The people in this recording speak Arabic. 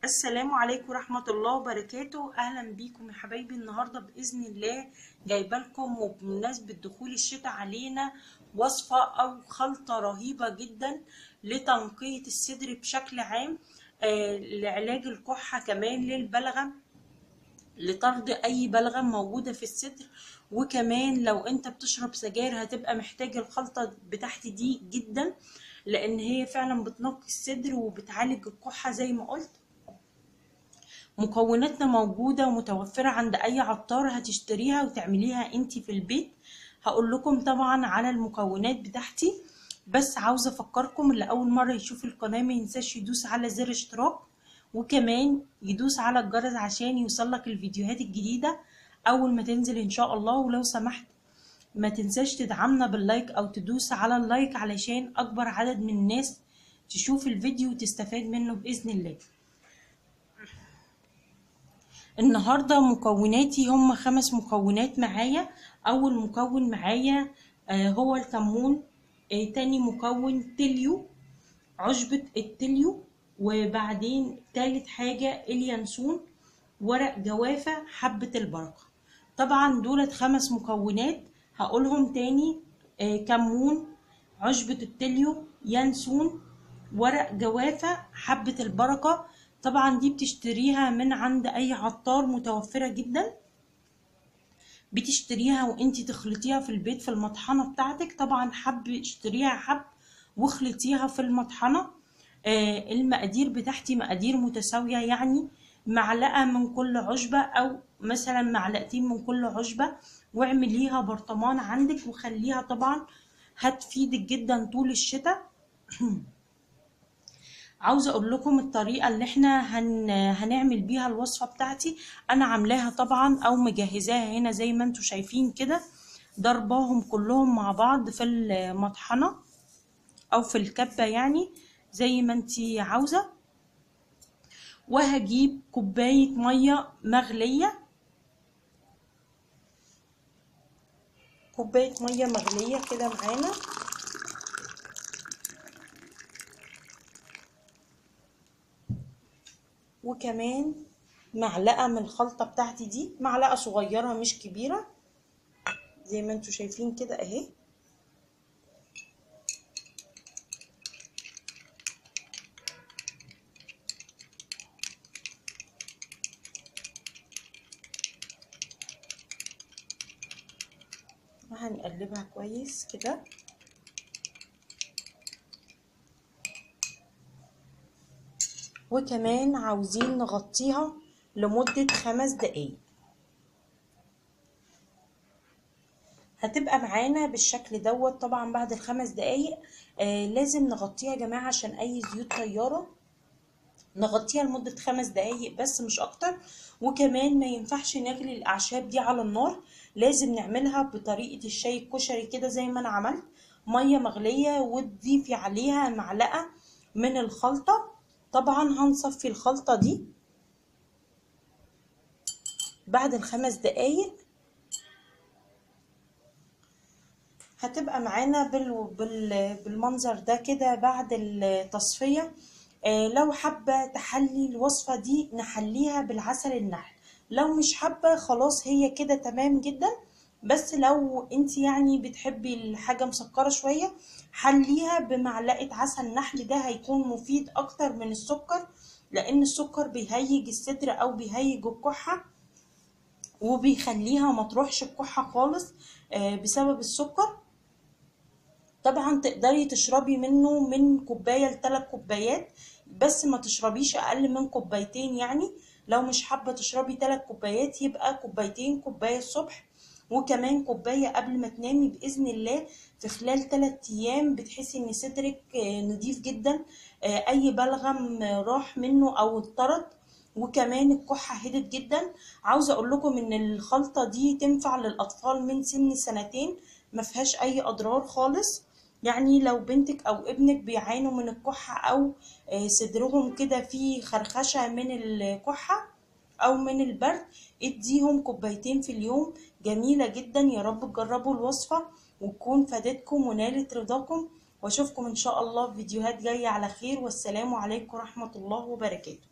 السلام عليكم ورحمة الله وبركاته. أهلا بيكم يا حبايبي. النهاردة بإذن الله جايبة لكم وبمناسبة دخول الشتاء علينا وصفة أو خلطة رهيبة جدا لتنقية الصدر بشكل عام، لعلاج الكحة، كمان للبلغم، لطرد أي بلغم موجودة في الصدر. وكمان لو أنت بتشرب سجاير هتبقى محتاج الخلطة بتاعتي دي جدا، لأن هي فعلا بتنقي الصدر وبتعالج الكحة زي ما قلت. مكوناتنا موجودة ومتوفرة عند اي عطار، هتشتريها وتعمليها انتي في البيت. هقول لكم طبعا على المكونات بتاعتي، بس عاوزة افكركم اللي اول مرة يشوف القناة ما ينساش يدوس على زر اشتراك، وكمان يدوس على الجرس عشان يوصلك الفيديوهات الجديدة اول ما تنزل ان شاء الله. ولو سمحت ما تنساش تدعمنا باللايك او تدوس على اللايك علشان اكبر عدد من الناس تشوف الفيديو وتستفاد منه باذن الله. النهاردة مكوناتي هم 5 مكونات معايا. اول مكون معايا هو الكمون. تاني مكون تليو، عشبة التليو. وبعدين تالت حاجة اليانسون، ورق جوافة، حبة البركة. طبعا دولت 5 مكونات هقولهم تاني: كمون، عشبة التليو، يانسون، ورق جوافة، حبة البركة. طبعا دي بتشتريها من عند اي عطار، متوفرة جدا. بتشتريها وانتي تخلطيها في البيت في المطحنة بتاعتك. طبعا اشتريها حب واخلطيها في المطحنة. المقادير بتاعتي مقادير متساوية، يعني معلقة من كل عشبة او مثلا معلقتين من كل عشبة، واعمليها برطمان عندك وخليها. طبعا هتفيدك جدا طول الشتاء. عاوزه اقول لكم الطريقه اللي احنا هنعمل بيها الوصفه بتاعتي. انا عاملاها طبعا او مجهزاها هنا زي ما انتم شايفين كده، ضرباهم كلهم مع بعض في المطحنه او في الكبه، يعني زي ما انتي عاوزه. وهجيب كوبايه ميه مغليه، كوبايه ميه مغليه كده معانا. وكمان معلقه من الخلطه بتاعتي دي، معلقه صغيره مش كبيره زي ما انتوا شايفين كده اهي. وهنقلبها كويس كده. وكمان عاوزين نغطيها لمدة 5 دقايق. هتبقى معانا بالشكل دوت. طبعا بعد ال5 دقايق لازم نغطيها يا جماعة عشان اي زيوت طيارة. نغطيها لمدة 5 دقايق بس مش اكتر. وكمان ما ينفعش نغلي الاعشاب دي على النار، لازم نعملها بطريقة الشاي الكشري كده زي ما انا عملت. مية مغلية وتضيفي عليها معلقة من الخلطة. طبعا هنصفي الخلطة دي بعد ال5 دقايق. هتبقى معانا بالمنظر ده كده بعد التصفية. لو حابة تحلي الوصفة دي نحليها بالعسل النحل، لو مش حابة خلاص هي كده تمام جدا. بس لو انت يعني بتحبي الحاجة مسكرة شوية حليها بمعلقة عسل نحل، ده هيكون مفيد اكتر من السكر، لان السكر بيهيج الصدر او بيهيج الكحة وبيخليها ما تروحش الكحة خالص بسبب السكر. طبعا تقدري تشربي منه من كوباية ل3 كوبايات، بس ما تشربيش اقل من كوبايتين. يعني لو مش حابة تشربي 3 كوبايات يبقى كوبايتين، كوباية الصبح وكمان كوباية قبل ما تنامي. بإذن الله في خلال 3 ايام بتحسي ان صدرك نضيف جدا، اي بلغم راح منه او اتطرد، وكمان الكحة هدت جدا. عاوزة اقول لكم ان الخلطة دي تنفع للاطفال من سن 2 ما فيهاش اي اضرار خالص. يعني لو بنتك او ابنك بيعانوا من الكحة او صدرهم كده فيه خرخشة من الكحة او من البرد، اديهم كوبايتين في اليوم. جميلة جدا. يا رب تجربوا الوصفة وتكون فادتكم ونالت رضاكم، واشوفكم ان شاء الله في فيديوهات جاية على خير. والسلام عليكم ورحمة الله وبركاته.